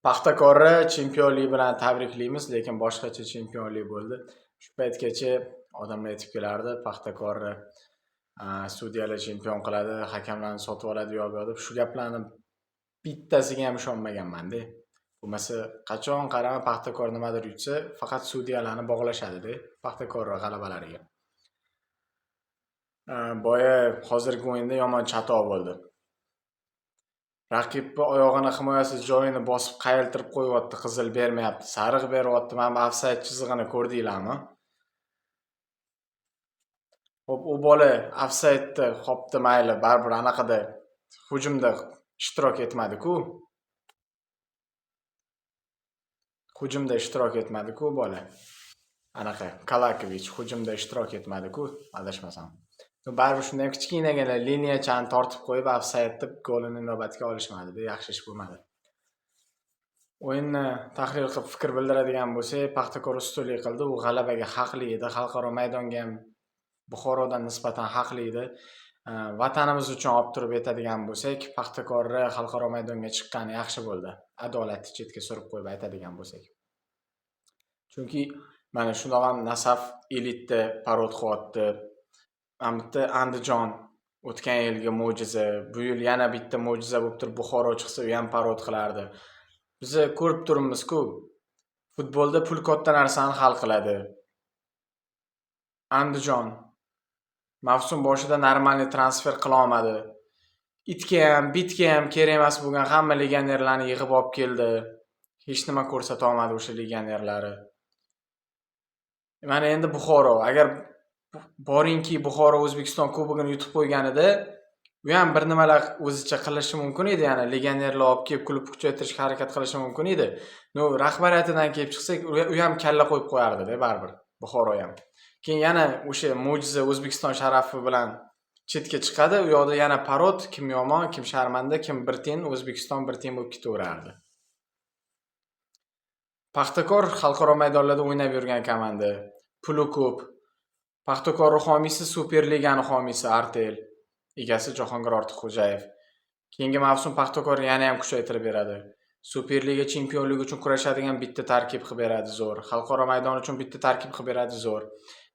Paxtakorni chempionlik bilan tabriklaymiz, lekin boshqacha chempionlik bo'ldi. Shu paytgacha odamlar aytib kelardi, Paxtakorni sudyalar chempion qiladi, hakamlarni sotib oladi yo'q deb. Shu gaplarni bittasiga ham ishonmaganman-da. Bo'lmasa qachon qarama Paxtakor nimadir yutsa, faqat sudyalarni bog'lashadi-da, Paxtakor g'alabalariga. Boya hozirgi o'yinda yomon chatoq bo'ldi. Raqibni oyog'ini himoyasiz joyini bosib qayiltirib qo'yyapti, qizil bermayapti, sariq beryapti. Mana ofsayd chizig'ini ko'rdinglarmi? Xo'p, u bola ofsaydda hopdi mayli, baribir anaqada hujumda ishtirok etmadi-ku. Hujumda ishtirok etmadi-ku bola. Anaqa Kalakovich hujumda ishtirok etmadi-ku, adashmasam. Baribir shunday kichkinagina liniyachani tortib qo'yib, ofsaydda golini inobatga olishmadi-da, yaxshi ish bo'lmadi. O'yinni tahlil qilib fikr bildiradigan bo'lsak, Paxtakor ustunlik qildi, u g'alabaga haqli edi, xalqaro maydonga ham Buxorodan nisbatan haqli edi. Vatanimiz uchun olib turib aytadigan bo'lsak, Paxtakorni xalqaro maydonga chiqqani yaxshi bo'ldi. Adolatni chetga surib qo'yib aytadigan bo'lsak. Chunki mana shundoq ham Nasaf elitda parod qilyapti. Bitta Andijon o'tgan yilgi mo'jiza, bu yil yana bitta mo'jiza bo'lib turib Buxoro chiqsa, u ham parod qilardi. Biz ko'rib turibmiz-ku, futbolda pul katta narsani hal qiladi. Andijon mavsum boshida normalniy transfer qila olmadi. Itga ham, bitga ham kerak emas bo'lgan hamma legionerlarni yig'ib olib keldi. Hech nima ko'rsata olmadi o'sha legionerlari. Mana endi Buxoro, agar boringki Buxoro O'zbekiston kubogini yutib qo'yganida, u ham bir nimalar o'zicha qilishi mumkin edi, ya'ni legionerlar olib kelib klub kuchaytirishga harakat qilishi mumkin edi. Rahbariyatidan kelib chiqsak, u ham kalla qo'yib qo'yardi-da, baribir. Buxoro ham. Keyin yana o'sha mo'jiza O'zbekiston sharafi bilan chetga chiqadi, u yoqda yana parod, kim yomon, kim sharmanda, kim bir tiyin, O'zbekiston bir tiyin bo'lib ketaverardi. Paxtakor xalqaro maydonlarda o'ynab yurgan komanda, puli ko'p. Paxtakor homiysi Superligani homiysi Artel, egasi Jahongir Ortiqxo'jayev. Keyingi mavsum Paxtakor yana ham kuchaytirib beradi. Superliga chempionligi uchun kurashadigan bitta tarkib qilib beradi zo'r. Xalqaro maydon uchun bitta tarkib qilib beradi zo'r.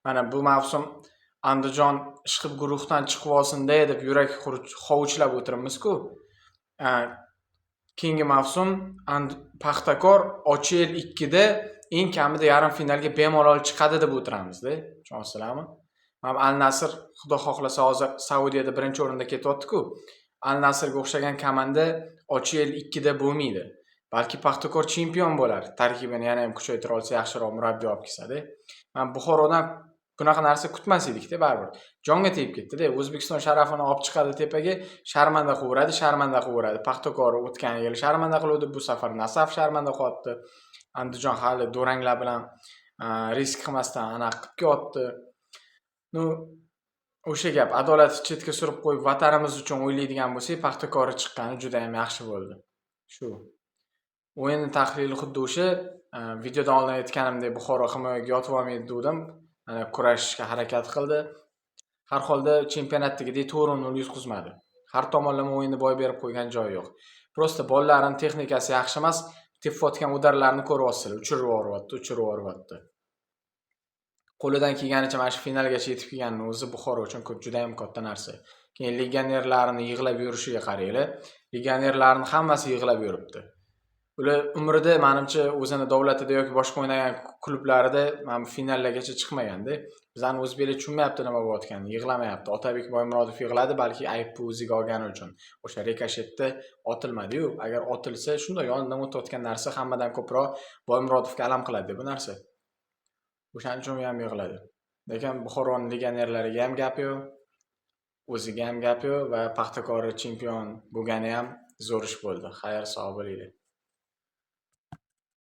Mana bu mavsum Andijon ishqib guruhdan chiqib olsin-da deb yurak hovuchlab o'tiribmiz-ku. Keyingi mavsum Paxtakor Ochel 2 da eng kamida yarim finalga bemalol chiqadi deb o'tiramiz-da. Tushunasizlarmi? Mana Al Nasr xudo xohlasa hozir Saudiyada birinchi o'rinda ketyapti-ku. Al Nasrga o'xshagan komanda Ochel 2 da bo'lmaydi. Balki Paxtakor chempion bo'lar. Tarkibini yana ham kuchaytira olsa, yaxshiroq murabbiy olib kelsa-da. Men Buxorodan bunaqa narsa kutmas edik-da, baribir. Jonga tegib ketdi-da. O'zbekiston sharafini olib chiqadi tepaga, sharmanda qilaveradi. Paxtakor o'tgan yil sharmanda qiluvdi, bu safar Nasaf sharmanda qilyapti. Andijon hali do'ranglar bilan risk qilmasdan anaqa qilib kelyapti. O'sha gap, adolatni chetga surib qo'yib, vatanimiz uchun o'ylaydigan bo'lsak, Paxtakorga chiqqani juda ham yaxshi bo'ldi. Shu. O'yinning tahlili xuddi o'sha videodan oldin aytganimdek, Buxoro himoyaga yotib olmaydi dedim. Kurashishga harakat qildi. Har holda chempionatdagidek 4-0 yutqizmadi. Har tomonlama o'yinni boy berib qo'ygan joyi yo'q. Prosta bolalarning texnikasi yaxshi emas, tepayotgan udarlarni ko'ryapsizlar, uchirib yuboryapti. Qo'lidan kelganicha mana shu finalgacha yetib kelganning o'zi Buxoro uchun juda ham katta narsa. Keyin legionerlarni yig'lab yurishiga qaranglar. Legionerlarning hammasi yig'lab yuribdi. Ular umrida menimcha o'zini davlatida yoki boshqa o'ynagan klublarida mana finallargacha chiqmaganda. Bizning o'zbeklar tushunmayapti nima bo'layotganini, yig'lamayapti. Otabek Boymurodov yig'ladi, balki aybni o'ziga olgani uchun. O'sha rikoshetda otilmadi-yu. Agar otilsa, shunday yonidan o'tayotgan narsa hammadan ko'proq Boymurodovga alam qiladi bu narsa. O'shaning uchun ham yig'ladi. Lekin Buxoroning legionerlariga ham gap yo'q, o'ziga ham gap yo'q va Paxtakor chempion bo'lgani ham zo'r ish bo'ldi. Xayr, sog' bo'linglar.